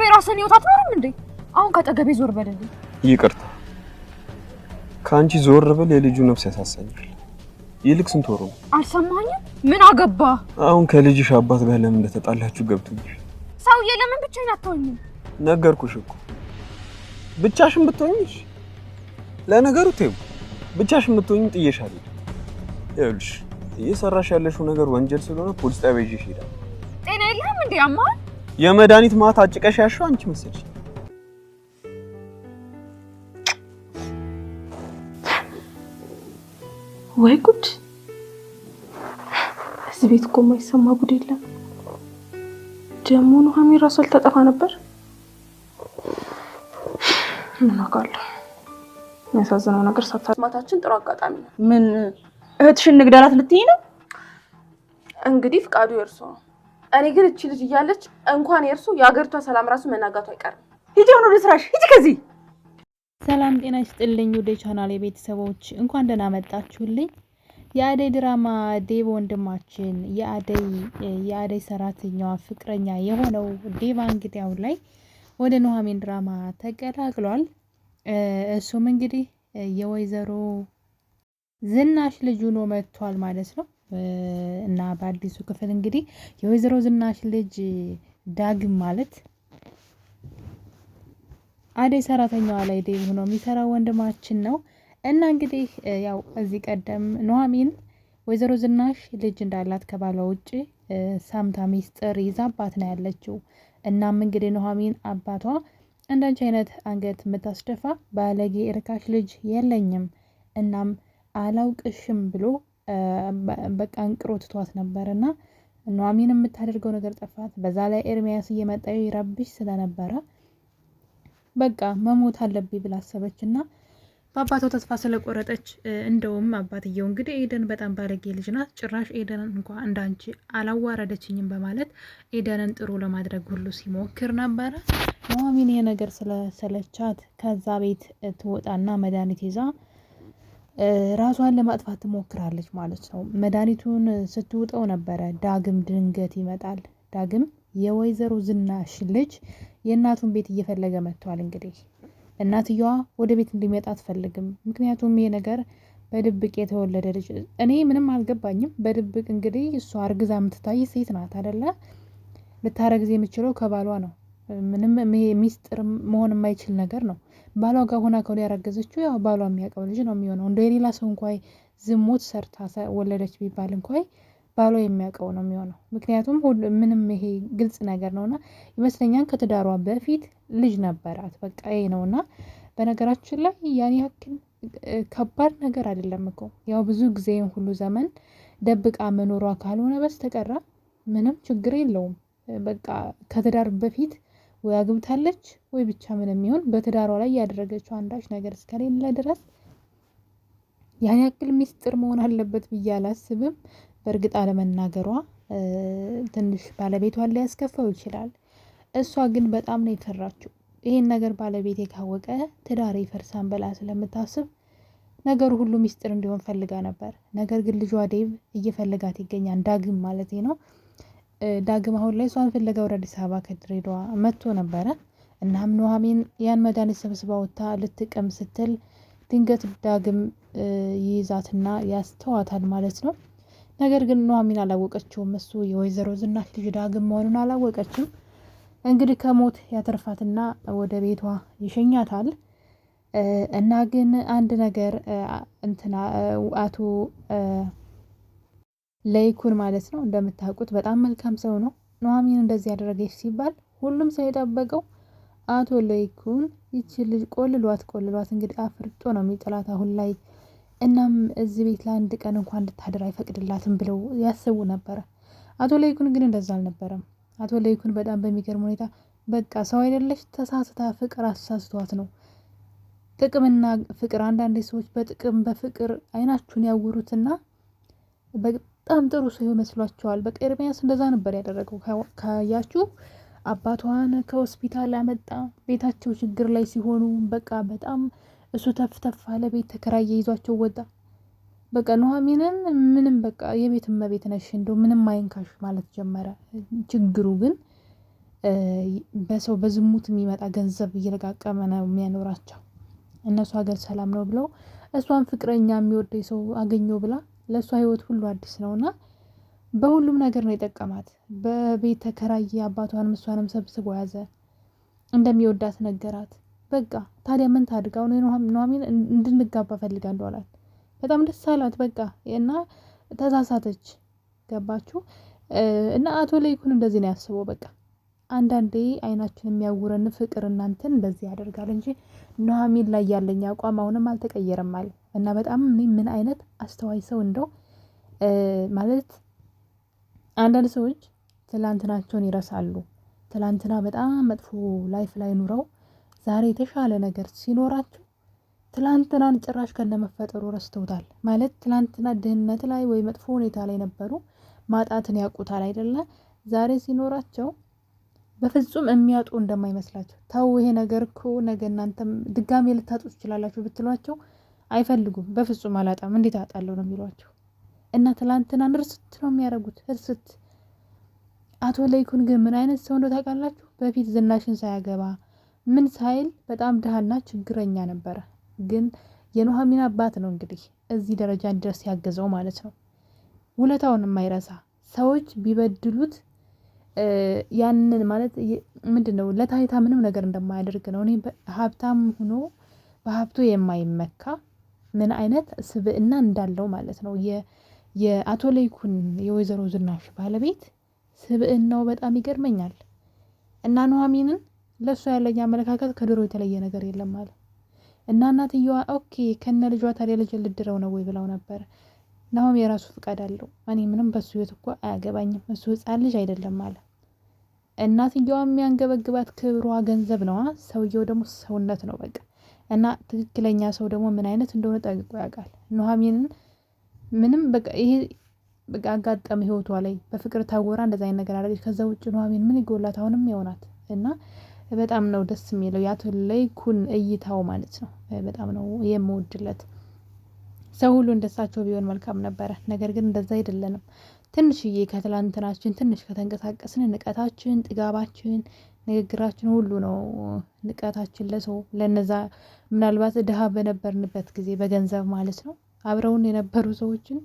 የራስን ህይወት አትኖርም እንዴ? አሁን ከጠገቤ ዞር በልልኝ። ይቅርታ ካንቺ ዞር ብል የልጁ ነፍስ ያሳሰኛል። ይልቅ ስንት ወሩ ነው? አልሰማኝም። ምን አገባ? አሁን ከልጅሽ አባት ጋር ለምን እንደተጣላችሁ ገብቶኛል። ሰውዬ ለምን ብቻዬን አትሆኝም? ነገርኩሽ እኮ ብቻሽን ብትሆኝሽ። ለነገሩ ተይው ብቻሽን ብትሆኝ ጥየሻለሁ። ይኸውልሽ እየሰራሽ ያለሽው ነገር ወንጀል ስለሆነ ፖሊስ ጣቢያ ይዤሽ እሄዳለሁ። ጤና የለህም እንዴ? አማን የመድኃኒት ማታ አጭቀሽ ያሽው አንቺ መሰልሽ። ወይ ጉድ! እዚህ ቤት እኮ የማይሰማ ጉድ የለም። ደግሞ ኑሐሚን ራሷ ልታጠፋ ነበር። ምን አውቃለሁ። የሚያሳዝነው ነገር ሳታማታችን ጥሩ አጋጣሚ ነው። ምን እህትሽን ንግደላት ልትይ ነው? እንግዲህ ፍቃዱ የእርሱ ነው። እኔ ግን እቺ ልጅ እያለች እንኳን የእርሱ የሀገሪቷ ሰላም ራሱ መናጋቱ አይቀርም። ሂጂ አሁን ወደ ስራሽ ሂጂ ከዚህ። ሰላም ጤና ይስጥልኝ ወደ ቻናሌ ቤተሰቦች እንኳን ደህና መጣችሁልኝ። የአደይ ድራማ ዴቭ ወንድማችን የአደይ ሰራተኛዋ ፍቅረኛ የሆነው ዴቭ እንግዲህ አሁን ላይ ወደ ኑሐሚን ድራማ ተቀላቅሏል። እሱም እንግዲህ የወይዘሮ ዝናሽ ልጅ ሆኖ መጥቷል ማለት ነው። እና በአዲሱ ክፍል እንግዲህ የወይዘሮ ዝናሽ ልጅ ዳግም ማለት አደይ ሰራተኛዋ ላይ ዴቭ ሆኖ የሚሰራው ወንድማችን ነው። እና እንግዲህ ያው እዚህ ቀደም ኑሐሚን ወይዘሮ ዝናሽ ልጅ እንዳላት ከባሏ ውጭ ሳምታ ሚስጥር ይዛባት ነው ያለችው። እናም እንግዲህ ኑሐሚን አባቷ እንዳንቺ አይነት አንገት የምታስደፋ ባለጌ እርካሽ ልጅ የለኝም፣ እናም አላውቅሽም ብሎ በቃ አንቅሮ ትቷት ነበርና ኑሐሚን የምታደርገው ነገር ጠፋት። በዛ ላይ ኤርሚያስ እየመጣ ይረብሽ ስለነበረ በቃ መሞት አለብኝ ብላ አሰበችና በአባቷ ተስፋ ስለቆረጠች እንደውም አባትየው እንግዲህ ኤደን በጣም ባለጌ ልጅ ናት፣ ጭራሽ ኤደንን እንኳን እንዳንቺ አላዋረደችኝም በማለት ኤደንን ጥሩ ለማድረግ ሁሉ ሲሞክር ነበረ። ኑሐሚን ይሄ ነገር ስለሰለቻት ከዛ ቤት ትወጣና መድኃኒት ይዛ ራሷን ለማጥፋት ትሞክራለች ማለት ነው። መድኃኒቱን ስትውጠው ነበረ ዳግም ድንገት ይመጣል። ዳግም የወይዘሮ ዝናሽ ልጅ የእናቱን ቤት እየፈለገ መጥቷል። እንግዲህ እናትየዋ ወደ ቤት እንዲመጣ አትፈልግም። ምክንያቱም ይሄ ነገር በድብቅ የተወለደ ልጅ እኔ ምንም አልገባኝም። በድብቅ እንግዲህ እሷ አርግዛ የምትታይ ሴት ናት አይደለ? ልታረግዝ የምችለው ከባሏ ነው። ምንም ሚስጥር መሆን የማይችል ነገር ነው። ባሏ ጋር ሆና ከሆነ ያረገዘችው ያው ባሏ የሚያውቀው ልጅ ነው የሚሆነው። እንደ ሌላ ሰው እንኳን ዝሙት ሰርታ ወለደች ቢባል እንኳን ባሏ የሚያውቀው ነው የሚሆነው። ምክንያቱም ምንም ይሄ ግልጽ ነገር ነውና ይመስለኛል ከትዳሯ በፊት ልጅ ነበራት። በቃ ይሄ ነውና በነገራችን ላይ ያን ያክል ከባድ ነገር አይደለም እኮ ያው ብዙ ጊዜ ሁሉ ዘመን ደብቃ መኖሯ ካልሆነ በስተቀር ምንም ችግር የለውም። በቃ ከትዳር በፊት ወይ አግብታለች ወይ ብቻ ምንም ይሁን በትዳሯ ላይ ያደረገችው አንዳች ነገር እስከሌለ ድረስ ያን ያክል ሚስጥር መሆን አለበት ብዬ አላስብም። በእርግጥ አለመናገሯ ትንሽ ባለቤቷን ሊያስከፋው ይችላል። እሷ ግን በጣም ነው የፈራችው። ይሄን ነገር ባለቤቴ ካወቀ ትዳሬ ይፈርሳን ብላ ስለምታስብ ነገሩ ሁሉ ሚስጥር እንዲሆን ፈልጋ ነበር። ነገር ግን ልጇ ዴቭ እየፈለጋት ይገኛል። ዳግም ማለት ነው። ዳግም አሁን ላይ እሷን ፍለጋ ወደ አዲስ አበባ ከድሬዳዋ መጥቶ ነበረ። እናም ኑሐሚን ያን መድኃኒት ሰብስባ ወጥታ ልትቀም ስትል ድንገት ዳግም ይይዛትና ያስተዋታል ማለት ነው። ነገር ግን ኑሐሚን አላወቀችውም። እሱ የወይዘሮ ዝናሽ ልጅ ዳግም መሆኑን አላወቀችም። እንግዲህ ከሞት ያተርፋትና ወደ ቤቷ ይሸኛታል። እና ግን አንድ ነገር እንትና አቶ ለይኩን ማለት ነው እንደምታውቁት በጣም መልካም ሰው ነው። ኑሐሚን እንደዚህ ያደረገች ሲባል ሁሉም ሰው የጠበቀው አቶ ለይኩን ይቺ ልጅ ቆልሏት እንግዲህ አፍርጦ ነው የሚጥላት አሁን ላይ። እናም እዚህ ቤት ለአንድ ቀን እንኳን እንድታድር አይፈቅድላትም ብለው ያስቡ ነበረ። አቶ ለይኩን ግን እንደዛ አልነበረም። አቶ ለይኩን በጣም በሚገርም ሁኔታ በቃ ሰው አይደለች ተሳስታ ፍቅር አሳስቷት ነው። ጥቅምና ፍቅር አንዳንድ ሰዎች በጥቅም በፍቅር አይናችሁን ያውሩትና በጣም ጥሩ ሰው ይመስሏቸዋል። በቃ ኤርሚያስ እንደዛ ነበር ያደረገው። ካያችሁ አባቷን ከሆስፒታል ያመጣ ቤታቸው ችግር ላይ ሲሆኑ በቃ በጣም እሱ ተፍተፍ አለ። ቤት ተከራየ ይዟቸው ወጣ። በቃ ኑሐሚንን ምንም በቃ የቤት እመቤት ነሽ እንደው ምንም አይንካሽ ማለት ጀመረ። ችግሩ ግን በሰው በዝሙት የሚመጣ ገንዘብ እየለቃቀመ ነው የሚያኖራቸው። እነሱ ሀገር ሰላም ነው ብለው እሷን ፍቅረኛ የሚወደኝ ሰው አገኘው ብላ ለእሷ ህይወት ሁሉ አዲስ ነውና በሁሉም ነገር ነው የጠቀማት። በቤት ተከራየ፣ አባቷንም እሷንም ሰብስቦ ያዘ፣ እንደሚወዳት ነገራት። በቃ ታዲያ ምን ታድርግ? አሁን ኑሐሚን እንድንጋባ ፈልጋለሁ አላት። በጣም ደስ አላት። በቃ እና ተሳሳተች። ገባችሁ? እና አቶ ለይኩን እንደዚህ ነው ያስበው። በቃ አንዳንዴ አይናችን የሚያውረን ፍቅር እናንተን እንደዚህ ያደርጋል እንጂ ኑሐሚን ላይ ያለኝ አቋም አሁንም አልተቀየረም አለ እና በጣም እኔ ምን አይነት አስተዋይ ሰው እንደው ማለት አንዳንድ ሰዎች ትላንትናቸውን ይረሳሉ። ትላንትና በጣም መጥፎ ላይፍ ላይ ኑረው ዛሬ የተሻለ ነገር ሲኖራቸው ትላንትናን ጭራሽ ከነመፈጠሩ ረስተውታል። ማለት ትላንትና ድህነት ላይ ወይ መጥፎ ሁኔታ ላይ ነበሩ፣ ማጣትን ያውቁታል አይደለ? ዛሬ ሲኖራቸው በፍጹም የሚያጡ እንደማይመስላቸው ተው፣ ይሄ ነገር እኮ ነገ እናንተም ድጋሜ ልታጡ ትችላላችሁ ብትሏቸው አይፈልጉም። በፍጹም አላጣም፣ እንዴት አጣለሁ ነው የሚሏቸው። እና ትላንትናን እርስት ነው የሚያደርጉት፣ እርስት። አቶ ለይኩን ግን ምን አይነት ሰው እንደው ታውቃላችሁ? በፊት ዝናሽን ሳያገባ ምን ሳይል በጣም ድሃና ችግረኛ ነበረ። ግን የኑሐሚን አባት ነው እንግዲህ እዚህ ደረጃ እንዲደርስ ያገዘው ማለት ነው። ውለታውን የማይረሳ ሰዎች ቢበድሉት ያንን ማለት ምንድን ነው ለታይታ ምንም ነገር እንደማያደርግ ነው። እኔ ሀብታም ሆኖ በሀብቱ የማይመካ ምን አይነት ስብዕና እንዳለው ማለት ነው። የአቶ ለይኩን የወይዘሮ ዝናሽ ባለቤት ስብዕናው በጣም ይገርመኛል። እና ኑሐሚንን ለእሷ ያለኝ አመለካከት ከድሮ የተለየ ነገር የለም ማለት እና እናትየዋ ኦኬ ከነ ልጇ ታዲያ ልጅ ልድረው ነው ወይ ብለው ነበር። ናሆም የራሱ ፍቃድ አለው። እኔ ምንም በሱ ህይወት እኮ አያገባኝም፣ እሱ ህፃን ልጅ አይደለም አለ። እናትየዋ የሚያንገበግባት ክብሯ ገንዘብ ነዋ፣ ሰውየው ደግሞ ሰውነት ነው በቃ። እና ትክክለኛ ሰው ደግሞ ምን አይነት እንደሆነ ጠንቅቆ ያውቃል። ኑሐሚንን ምንም በቃ ይሄ በቃ አጋጠመ ህይወቷ ላይ በፍቅር ታወራ እንደዛ አይነት ነገር አደረገች። ከዛ ውጭ ኑሐሚን ምን ይጎላት? አሁንም የሆናት እና በጣም ነው ደስ የሚለው የአቶ ለይኩን እይታው ማለት ነው። በጣም ነው የምወድለት። ሰው ሁሉ እንደሳቸው ቢሆን መልካም ነበረ። ነገር ግን እንደዛ አይደለንም። ትንሽዬ ከትላንትናችን ትንሽ ከተንቀሳቀስን ንቀታችን፣ ጥጋባችን፣ ንግግራችን ሁሉ ነው ንቀታችን ለሰው ለነዛ ምናልባት ድሃ በነበርንበት ጊዜ በገንዘብ ማለት ነው አብረውን የነበሩ ሰዎችን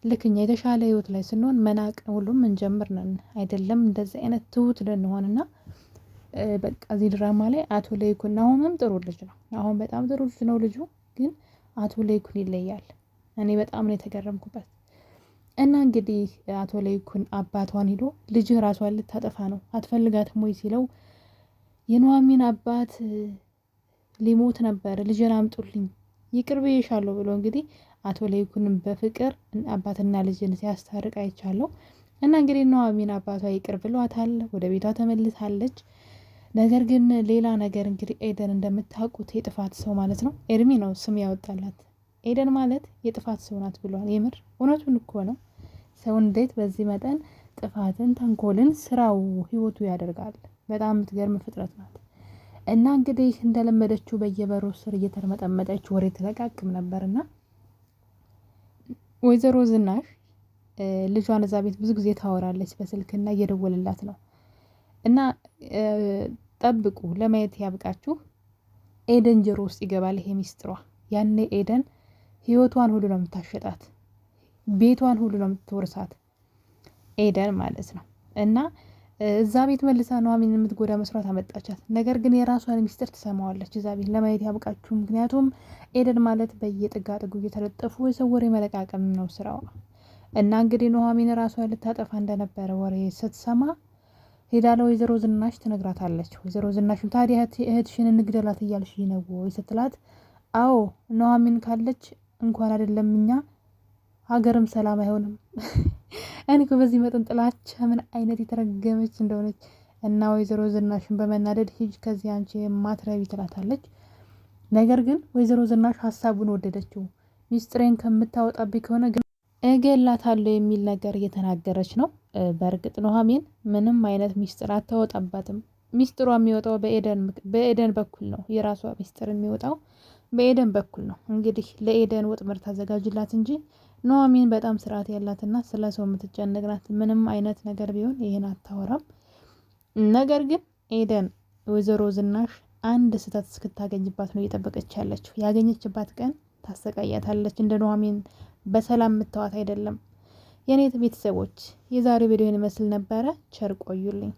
ልክኛ የተሻለ ህይወት ላይ ስንሆን መናቅ ሁሉም እንጀምር ነን አይደለም። እንደዚህ አይነት ትሁት ልንሆንና በቃ እዚህ ድራማ ላይ አቶ ለይኩን አሁንም ጥሩ ልጅ ነው። አሁን በጣም ጥሩ ልጅ ነው ልጁ። ግን አቶ ለይኩን ይለያል። እኔ በጣም ነው የተገረምኩበት። እና እንግዲህ አቶ ለይኩን አባቷን ሄዶ ልጅህ ራሷን ልታጠፋ ነው አትፈልጋትም ወይ ሲለው የኑሐሚን አባት ሊሞት ነበር፣ ልጅን አምጡልኝ ይቅር ብዬሻለሁ ብሎ እንግዲህ አቶ ለይኩንን በፍቅር አባትና ልጅን ሲያስታርቅ አይቻለሁ። እና እንግዲህ ኑሐሚን አባቷ ይቅር ብሏታል፣ ወደ ቤቷ ተመልሳለች። ነገር ግን ሌላ ነገር እንግዲህ ኤደን እንደምታውቁት የጥፋት ሰው ማለት ነው። ኤርሚ ነው ስም ያወጣላት። ኤደን ማለት የጥፋት ሰው ናት ብሏል። የምር እውነቱን እኮ ነው። ሰው እንዴት በዚህ መጠን ጥፋትን፣ ተንኮልን ስራው ህይወቱ ያደርጋል? በጣም የምትገርም ፍጥረት ናት። እና እንግዲህ እንደለመደችው በየበሩ ስር እየተርመጠመጠች ወሬ ትለቃቅም ነበርና ወይዘሮ ዝናሽ ልጇን እዛ ቤት ብዙ ጊዜ ታወራለች በስልክና እየደወልላት ነው። እና ጠብቁ፣ ለማየት ያብቃችሁ። ኤደን ጆሮ ውስጥ ይገባል ይሄ ሚስጥሯ። ያኔ ኤደን ህይወቷን ሁሉ ነው የምታሸጣት፣ ቤቷን ሁሉ ነው የምትወርሳት ኤደን ማለት ነው። እና እዛ ቤት መልሳ ኑሐሚንን የምትጎዳ መስራት አመጣቻት። ነገር ግን የራሷን ሚስጥር ትሰማዋለች እዛ ቤት። ለማየት ያብቃችሁ። ምክንያቱም ኤደን ማለት በየጥጋ ጥጉ እየተለጠፉ የሰው ወሬ መለቃቀም ነው ስራዋ። እና እንግዲህ ኑሐሚን ራሷን ልታጠፋ እንደነበረ ወሬ ስትሰማ ሄዳ ለወይዘሮ ዝናሽ ትነግራታለች። ወይዘሮ ዝናሽም ታዲያ እህትሽን እንግደላት እያልሽ ነው ወይ ስትላት፣ አዎ ኑሐሚን ካለች እንኳን አይደለም እኛ ሀገርም ሰላም አይሆንም። እኔ እኮ በዚህ መጠን ጥላቻ ምን አይነት የተረገመች እንደሆነች። እና ወይዘሮ ዝናሽን በመናደድ ሂጅ ከዚህ አንቺ የማትረቢ ትላታለች። ነገር ግን ወይዘሮ ዝናሽ ሀሳቡን ወደደችው። ሚስጥሬን ከምታወጣብኝ ከሆነ ግን እገላታለሁ የሚል ነገር እየተናገረች ነው። በእርግጥ ኑሐሚን ምንም አይነት ሚስጥር አታወጣባትም። ሚስጥሯ የሚወጣው በኤደን በኩል ነው። የራሷ ሚስጥር የሚወጣው በኤደን በኩል ነው። እንግዲህ ለኤደን ወጥመድ ታዘጋጅላት እንጂ ኑሐሚን በጣም ስርዓት ያላትና ስለ ሰው የምትጨነቅ ናት። ምንም አይነት ነገር ቢሆን ይሄን አታወራም። ነገር ግን ኤደን ወይዘሮ ዝናሽ አንድ ስህተት እስክታገኝባት ነው እየጠበቀች ያለችው። ያገኘችባት ቀን ታሰቃያታለች። እንደ ኑሐሚን በሰላም ምተዋት አይደለም። የኔ ቤተሰቦች የዛሬ ቪዲዮን ይመስል ነበረ። ቸር ቆዩልኝ።